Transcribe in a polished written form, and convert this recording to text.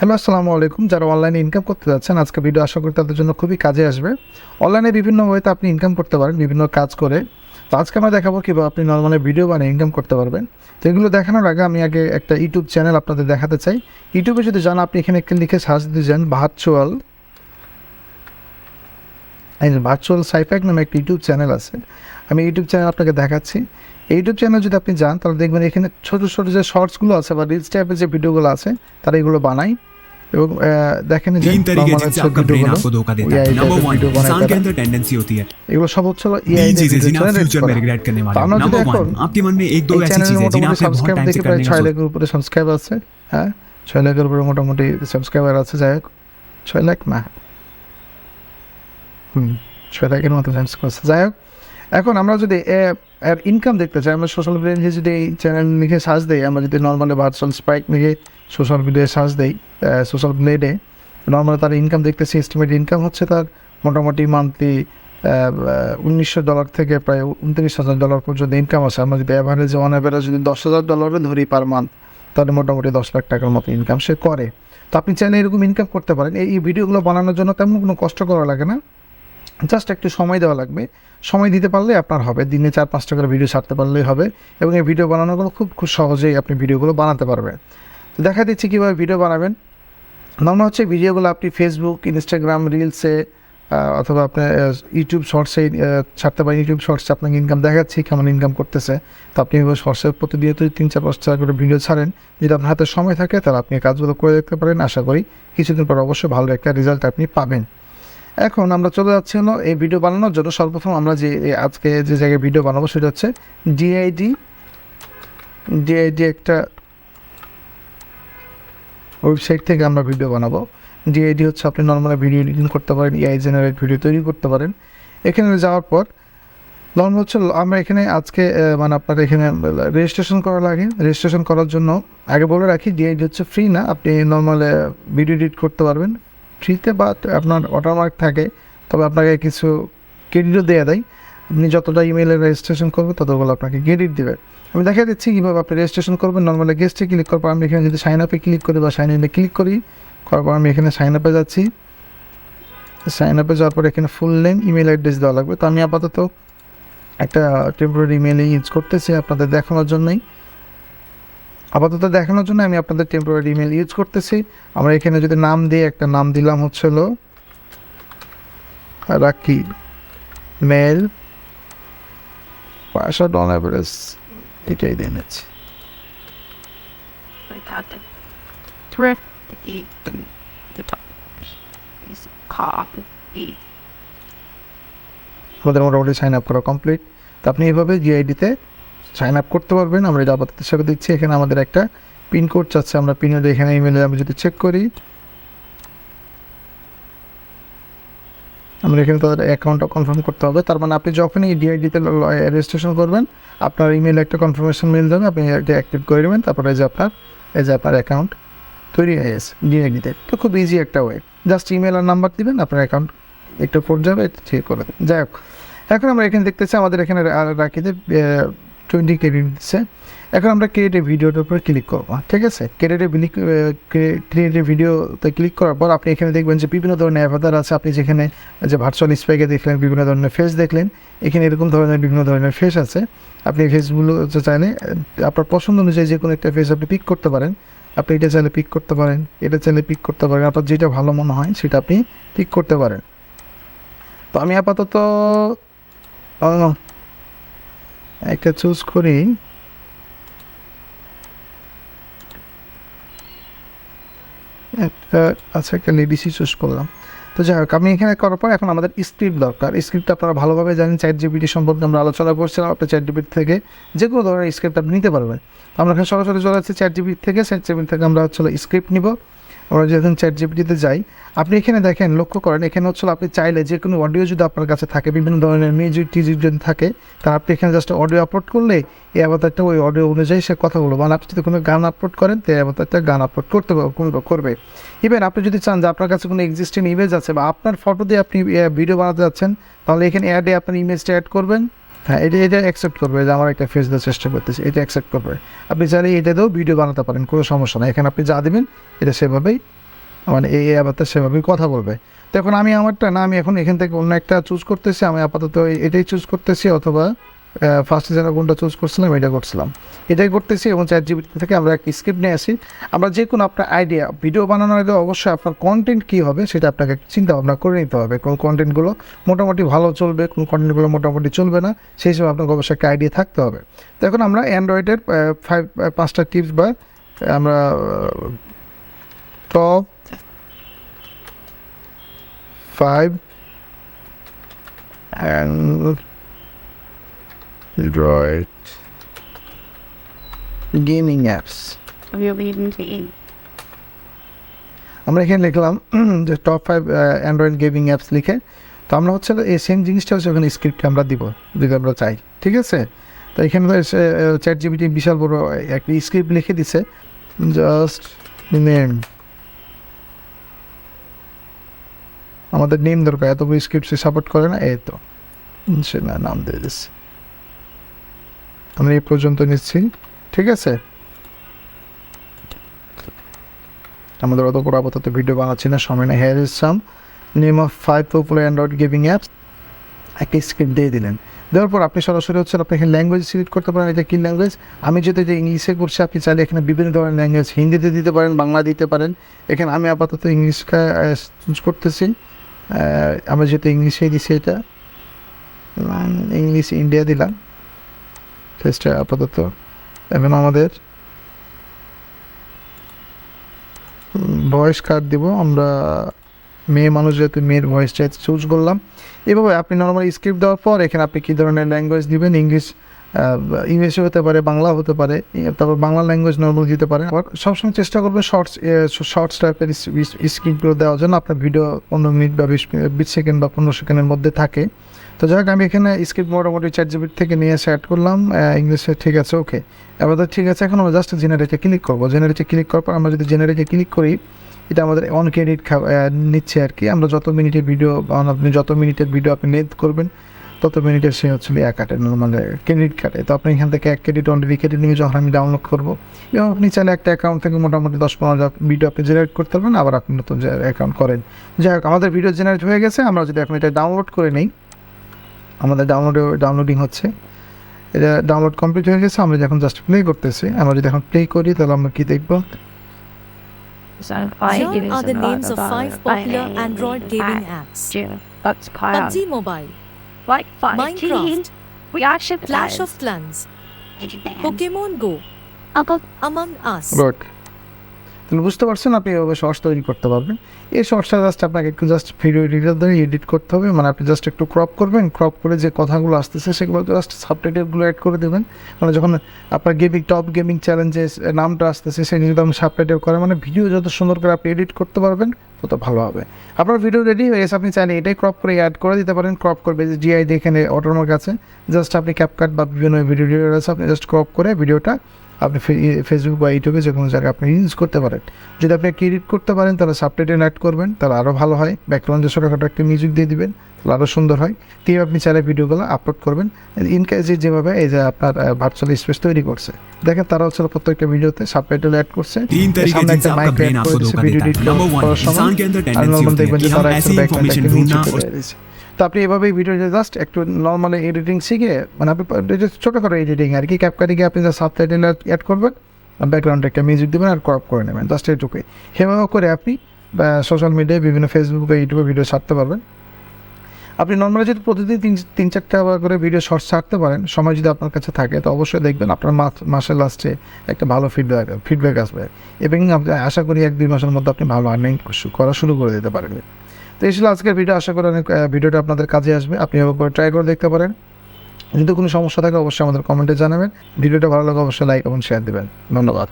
Hello, আসসালামু আলাইকুম। যারা অনলাইনে ইনকাম করতে যাচ্ছেন, আজকে ভিডিও আশা করি তাদের জন্য খুবই কাজে আসবে। অনলাইনে বিভিন্ন ওয়েতে আপনি ইনকাম করতে পারেন, বিভিন্ন কাজ করে। তো আজকে আমরা দেখাবো কীভাবে আপনি নরমালি ভিডিও বানিয়ে ইনকাম করতে পারবেন। তো এগুলো দেখানোর আগে আমি আগে একটা ইউটিউব চ্যানেল আপনাদের দেখাতে চাই। ইউটিউবে যদি যান, আপনি এখানে একটা লিখে সার্চ দিতে যান ভার্চুয়াল সাইফ্যাক নামে একটা ইউটিউব চ্যানেল আছে। আমি ইউটিউব চ্যানেল আপনাকে দেখাচ্ছি। এই ইউটিউব চ্যানেল যদি আপনি যান, তাহলে দেখবেন এখানে ছোটো ছোটো যে শর্টসগুলো আছে বা রিলস টাইপের যে ভিডিওগুলো আছে, তারা এগুলো বানায়। এবং দেখেন যে এগুলো সব হচ্ছে সাবস্ক্রাইব দেখে প্রায় 6 লাখের উপরে সাবস্ক্রাইব আছে। হ্যাঁ, 6 লাখের উপরে মোটামুটি সাবস্ক্রাইবার আছে। যাই হোক, 6 লাখ না, 6 লাখের মতো সাবস্ক্রাইব আছে। যাই হোক, এখন আমরা যদি এর ইনকাম দেখতে চাই, আমরা সোশ্যাল মিডিয়া যদি এই চ্যানেল লিখে সার্চ দিই, আমরা যদি নর্মালি ভার্চুয়াল স্পাইক লিখে সোশ্যাল মিডিয়ায় সার্চ দিই, সোশ্যাল মিডিয়াতে নর্মালি তার ইনকাম দেখতেছি। এস্টিমেট ইনকাম হচ্ছে তার মোটামুটি মান্থলি $1900 থেকে প্রায় $29,000 পর্যন্ত ইনকাম আছে। আমরা যদি অ্যাভারেজ অন অ্যাভারেজ যদি $10,000 ধরি পার মান্থ, তাহলে মোটামুটি 10 লাখ টাকার মতো ইনকাম সে করে। তো আপনি চাইলে এরকম ইনকাম করতে পারেন। এই ভিডিওগুলো বানানোর জন্য তেমন কোনো কষ্ট করা লাগে না, জাস্ট একটু সময় দেওয়া লাগবে। সময় দিতে পারলে আপনার হবে, দিনে 4-5টা করে ভিডিও ছাড়তে পারলেই হবে। এবং এই ভিডিও বানানোগুলো খুব সহজেই আপনি ভিডিওগুলো বানাতে পারবেন। তো দেখা দিচ্ছি কীভাবে ভিডিও বানাবেন। নর্মাল হচ্ছে ভিডিওগুলো আপনি ফেসবুক, ইনস্টাগ্রাম রিলসে অথবা আপনার ইউটিউব শর্টসে ছাড়তে পারেন। ইউটিউব শর্টসে আপনাকে ইনকাম দেখাচ্ছি কেমন ইনকাম করতেছে। তো আপনি শর্টসের প্রতিদিন 3-4-5টা করে ভিডিও ছাড়েন। যদি আপনার হাতে সময় থাকে, তাহলে আপনি কাজগুলো করে দেখতে পারেন। আশা করি কিছুদিন পর অবশ্যই ভালো একটা রেজাল্ট আপনি পাবেন। এখন আমরা চলে যাচ্ছি হলো এই ভিডিও বানানোর জন্য। সর্বপ্রথম আমরা যে আজকে যে জায়গায় ভিডিও বানাবো সেটা হচ্ছে ডিআইডি একটা ওয়েবসাইট থেকে আমরা ভিডিও বানাবো। ডিআইডি হচ্ছে আপনি নর্মালি ভিডিও এডিটিং করতে পারেন, এআই জেনারেট ভিডিও তৈরি করতে পারেন। এখানে যাওয়ার পর নর্মাল হচ্ছে আমরা এখানে আজকে মানে আপনার এখানে রেজিস্ট্রেশন করা লাগে। রেজিস্ট্রেশন করার জন্য আগে বলে রাখি, ডিআইডি হচ্ছে ফ্রি না, আপনি নর্মাল ভিডিও এডিট করতে পারবেন ফ্রিতে, বাট আপনার ওয়াটারমার্ক থাকে, তবে আপনাকে কিছু ক্রেডিটও দেওয়া দেয়। আপনি যতটা ইমেইলে রেজিস্ট্রেশন করবেন ততগুলো আপনাকে ক্রেডিট দেবে। আমি দেখা দিচ্ছি কীভাবে আপনি রেজিস্ট্রেশন করবেন। নর্মালি গেস্টে ক্লিক করার পর আমি এখানে যদি সাইন আপে ক্লিক করি বা সাইন ইনে ক্লিক করি, করার পর আমি এখানে সাইন আপে যাচ্ছি। সাইন আপে যাওয়ার পর এখানে ফুল নেম, ইমেল অ্যাড্রেস দেওয়া লাগবে। তো আমি আপাতত একটা টেম্পোরারি ইমেল ইউজ করতেছি আপনাদের দেখানোর জন্যই। আমি আপনাদের টেম্পোরারি ইমেল ইউজ করতেছি। আমরা এখানে যদি নাম দিয়ে একটা নাম দিলাম হচ্ছে হলো রাকি মেল পাসওয়ার্ড অন অ্যাভারেজ, এটাই দিয়ে নিচ্ছি। আমাদের মোটামুটি সাইন আপ করা কমপ্লিট। তো আপনি এইভাবে জিআইডিতে সাইন আপ করতে পারবেন। আমরা এটা আপাতত হিসাবে দিচ্ছি। এখানে আমাদের একটা পিনকোড চাচ্ছে, আমরা পিনকোড এখানে ইমেলে আমি যদি চেক করি, আমরা এখানে তাদের অ্যাকাউন্টটা কনফার্ম করতে হবে। তার মানে আপনি যখনই ডিআইডিতে রেজিস্ট্রেশন করবেন, আপনার ইমেলে একটা কনফার্মেশন মেল যাবে, আপনি এটা অ্যাক্টিভ করে দেবেন। তারপরে এই যে আপনার অ্যাকাউন্ট তৈরি হয়ে গেছে ডিআইডিতে। তো খুব ইজি একটা ওয়ে, জাস্ট ইমেল আর নাম্বার দিবেন, আপনার অ্যাকাউন্ট একটু কোড যাবে, ঠিক করে দেবেন। যাই হোক, এখন আমরা এখানে দেখতেছি আমাদের এখানে রাখিতে 20 ক্রেডিট দিচ্ছে। এখন আমরা ক্রিয়েটিভ ভিডিওটার উপর ক্লিক করবো। ঠিক আছে, ক্রিয়েটিভ ভিডিওতে ক্লিক করার পর আপনি এখানে দেখবেন যে বিভিন্ন ধরনের অ্যাভাতার আছে। আপনি যেখানে যে ভার্চুয়াল স্পাইকে দেখলেন, বিভিন্ন ধরনের ফেস দেখলেন, এখানে এরকম ধরনের বিভিন্ন ধরনের ফেস আছে। আপনি ফেসগুলো চাইলে আপনার পছন্দ অনুযায়ী যে কোনো একটা ফেস আপনি পিক করতে পারেন। আপনি এটা চাইলে পিক করতে পারেন, এটা চাইলে পিক করতে পারেন, আপনার যেটা ভালো মনে হয় সেটা আপনি পিক করতে পারেন। তো আমি আপাতত একটা চুজ করি। একটা লেডিসই চুজ করলাম। তো যাই হোক, আমি এখানে করার পর এখন আমাদের স্ক্রিপ্ট দরকার। স্ক্রিপ্ট আপনারা ভালোভাবে জানেন, চ্যাটজিপিটি সম্পর্কে আমরা আলোচনা করছিলাম। আপনি চ্যাটজিপিটি থেকে যে কোনো ধরনের স্ক্রিপ্ট আপনি নিতে পারবেন। আমরা এখানে সরাসরি চলে যাচ্ছি চ্যাটজিপিটি থেকে আমরা হচ্ছে স্ক্রিপ্ট নিব। আমরা যখন চ্যাটজিপিটিতে যাই, আপনি এখানে দেখেন, লক্ষ্য করেন, এখানে হচ্ছে আপনি চাইলে যে কোনো অডিও যদি আপনার কাছে থাকে, বিভিন্ন ধরনের মিউজিক টিউজিক যদি থাকে, তা আপনি এখানে জাস্ট অডিও আপলোড করলে এই অ্যাভাতারটা ওই অডিও অনুযায়ী সে কথাগুলো, মানে আপনি যদি কোনো গান আপলোড করেন, তো অ্যাভাতারটা গান আপলোড করবে। ইভেন আপনি যদি চান যে আপনার কাছে কোনো এক্সিস্টিং ইমেজ আছে বা আপনার ফটো দিয়ে আপনি ভিডিও বানাতে যাচ্ছেন, তাহলে এখানে অ্যাডে আপনার ইমেজটা অ্যাড করবেন। হ্যাঁ, এটা অ্যাকসেপ্ট করবে যে আমার একটা ফেস দেওয়ার চেষ্টা করতেছে, এটা অ্যাকসেপ্ট করবে। আপনি চাইলে এটা দিয়েও ভিডিও বানাতে পারেন, কোনো সমস্যা নাই। এখানে আপনি যা দেবেন এটা সেভাবেই মানে এই অ্যাভাতার সেভাবেই কথা বলবে। তো এখন আমি আমারটা না, আমি এখন এখান থেকে অন্য একটা চুজ করতেছি, আমি আপাতত এটাই চুজ করতেছি, অথবা ফার্স্টে যেন কোনটা চুজ করছিলাম এটা করছিলাম, এটাই করতেছি। এবং ChatGPT থেকে আমরা একটা স্ক্রিপ্ট নিয়ে আসি। আমরা যে কোনো আপনার আইডিয়া ভিডিও বানানোর আগে অবশ্যই আপনার কন্টেন্ট কী হবে সেটা আপনাকে চিন্তা ভাবনা করে নিতে হবে। কোন কন্টেন্টগুলো মোটামুটি ভালো চলবে, কোন কন্টেন্টগুলো মোটামুটি চলবে না, সেই হিসেবে আপনাকে অবশ্যই একটা আইডিয়া থাকতে হবে। তো এখন আমরা অ্যান্ড্রয়েডের 5টা টিপস বা আমরা টপ 5 Android gaming apps আমরা এখানে লিখলাম যে টপ 5 অ্যান্ড্রয়েড গেমিং অ্যাপস লিখে। তো আমরা হচ্ছে এই সেম জিনিসটা হচ্ছে ওখানে স্ক্রিপ্টে আমরা দিব যদি আমরা চাই, ঠিক আছে। তো এখানে ChatGPT বিশাল বড় একটা স্ক্রিপ্ট লিখে দিছে, জাস্ট নেম, আমাদের নেম দরকার, এত বড় স্ক্রিপ্ট সে সাপোর্ট করে না, এই তো সে নাম দিয়ে দিচ্ছে। আমরা এই পর্যন্ত নিচ্ছি, ঠিক আছে। আমাদের অত বড় আপাতত ভিডিও বানাচ্ছি না, সময় না। Hair is some name of 5 popular Android gaming apps, একটা স্ক্রিপ্ট দিয়ে দিলেন। দেওয়ার পর আপনি সরাসরি হচ্ছে আপনি এখানে ল্যাঙ্গুয়েজ সিলেক্ট করতে পারেন, এটা কী ল্যাঙ্গুয়েজ। আমি যেহেতু যে ইংলিশে করছি, আপনি চাইলে এখানে বিভিন্ন ধরনের ল্যাঙ্গুয়েজ, হিন্দিতে দিতে পারেন, বাংলা দিতে পারেন। এখানে আমি আপাতত ইংলিশটা চুজ করতেছি। আমরা যেহেতু ইংলিশেই দিছি, এটা ইংলিশ ইন্ডিয়া দিলাম টেস্টটা আপাতত। এবং আমাদের ভয়েস কার্ড দিব আমরা, মেয়ে মানুষ যেহেতু মেয়ের ভয়েসটা চুজ করলাম। এভাবে আপনি নর্মাল স্ক্রিপ্ট দেওয়ার পর এখানে আপনি কী ধরনের ল্যাঙ্গুয়েজ দিবেন, ইংলিশও হতে পারে, বাংলা হতে পারে, তারপর বাংলা ল্যাঙ্গুয়েজ নর্মাল দিতে পারেন। আবার সবসময় চেষ্টা করবেন শর্টস টাইপের স্ক্রিপ্টগুলো দেওয়ার জন্য, আপনার ভিডিও 15 মিনিট বা 20 সেকেন্ড বা 15 সেকেন্ডের মধ্যে থাকে। তো যাই হোক, আমি এখানে স্ক্রিপ্ট মোটামুটি ChatGPT থেকে নিয়ে এসে অ্যাড করলাম ইংলিশে, ঠিক আছে, ওকে। এবার ঠিক আছে, এখন আমরা জাস্ট জেনারেটে ক্লিক করবো। জেনারেটে ক্লিক করার পর আমরা যদি জেনারেটে ক্লিক করি, এটা আমাদের অন ক্রেডিট নিচ্ছে আর কি। আমরা যত মিনিটের ভিডিও, আপনি যত মিনিটের ভিডিও আপনি লেন্থ করবেন তত মিনিটের সে হচ্ছে কাটে, নর্মাল ক্রেডিট কাটে। তো আপনি এখান থেকে 1 ক্রেডিট অলরেডি কেটে নিয়ে যখন আমি ডাউনলোড করবো, এবং আপনি চাইলে একটা অ্যাকাউন্ট থেকে মোটামুটি 10-15 ভিডিও আপনি জেনারেট করতে পারবেন, আবার আপনি নতুন অ্যাকাউন্ট করেন। যাই হোক, আমাদের ভিডিও জেনারেট হয়ে গেছে। আমরা যদি এখন এটা ডাউনলোড করে নিই, আমাদের ডাউনলোডিং হচ্ছে, এটা ডাউনলোড কমপ্লিট হয়ে গেছে। আমরা যখন জাস্ট প্লে করতেছি, আমরা যদি এখন প্লে করি তাহলে আমরা কী দেখবো, Here are the names of 5 popular Android gaming apps: PUBG Mobile, Minecraft, Clash of Clans, Pokemon Go, Among Us. Good. তাহলে বুঝতে পারছেন আপনি এভাবে শর্টস তৈরি করতে পারবেন। এই শর্টসটা জাস্ট আপনাকে একটু জাস্ট ভিডিও এডিটর ধরে এডিট করতে হবে। মানে আপনি জাস্ট একটু ক্রপ করবেন, ক্রপ করে যে কথাগুলো আসতেছে সেগুলো জাস্ট সাবটাইটেলগুলো অ্যাড করে দেবেন। মানে যখন আপনার টপ গেমিং চ্যালেঞ্জে নামটা আসতেছে সেই যদি আপনি সাবটাইটেল করেন, মানে ভিডিও যত সুন্দর করে আপনি এডিট করতে পারবেন তত ভালো হবে। আপনার ভিডিও রেডি হয়ে গেছে, আপনি চাইলে এটাই ক্রপ করে অ্যাড করে দিতে পারেন। ক্রপ করবে যে জিআই দেখেন অটোমার কাছে, জাস্ট আপনি ক্যাপকাট বা বিভিন্ন ভিডিও এডিটর আছে, আপনি জাস্ট ক্রপ করে ভিডিওটা আপনি ফেসবুক বা ইউটিউবে যে কোনো জায়গায় আপনি ইউজ করতে পারেন। যদি আপনি একটু এডিট করতে পারেন তাহলে সাবটাইটেল অ্যাড করবেন, তাহলে আরও ভালো হয়। ব্যাকগ্রাউন্ডে ছোটোখাটো একটা মিউজিক দিয়ে দিবেন, তাহলে আরও সুন্দর হয়। তো আপনি চাইলে ভিডিওগুলো আপলোড করবেন। ইনকেসে যেভাবে এই যে আপনার ভার্চুয়াল স্পেস তৈরি করছে, দেখেন তারা হচ্ছে প্রত্যেকটা ভিডিওতে সাবটাইটেল অ্যাড করছে, সামনে একটা মাইক অ্যাড করেছে ভিডিও এডিট করার সময়, আর নর্মাল দেখবেন যে তারা একটা ব্যাকগ্রাউন্ড একটা মিউজিক দিয়ে দিয়েছে। তো আপনি এভাবেই ভিডিওতে জাস্ট একটু নর্মালি এডিটিং শিখে, মানে আপনি ছোটোখাটো এডিটিং আর কি, ক্যাপকাটে গিয়ে আপনি সাবটাইটেল অ্যাড করবেন, ব্যাকগ্রাউন্ডে একটা মিউজিক দেবেন আর ক্রপ করে নেবেন, জাস্ট এটুকুই। সেভাবে করে আপনি সোশ্যাল মিডিয়ায় বিভিন্ন ফেসবুক বা ইউটিউবে ভিডিও ছাড়তে পারবেন। আপনি নর্মালি যদি প্রতিদিন 3-4টা করে ভিডিও শর্টস ছাড়তে পারেন, সময় যদি আপনার কাছে থাকে, তো অবশ্যই দেখবেন আপনার মাসের লাস্টে একটা ভালো ফিডব্যাক আসবে, এবং আপনি আশা করি 1-2 মাসের মধ্যে আপনি ভালো আর্নিং করা শুরু করে দিতে পারবেন। তো এই ছিল আজকের ভিডিও। আশা করি অনেক ভিডিওটা আপনাদের কাজে আসবে, আপনি এভাবে করে ট্রাই করে দেখতে পারেন। যদি কোনো সমস্যা থাকে অবশ্যই আমাদের কমেন্টে জানাবেন। ভিডিওটা ভালো লাগে অবশ্যই লাইক এবং শেয়ার দেবেন। ধন্যবাদ।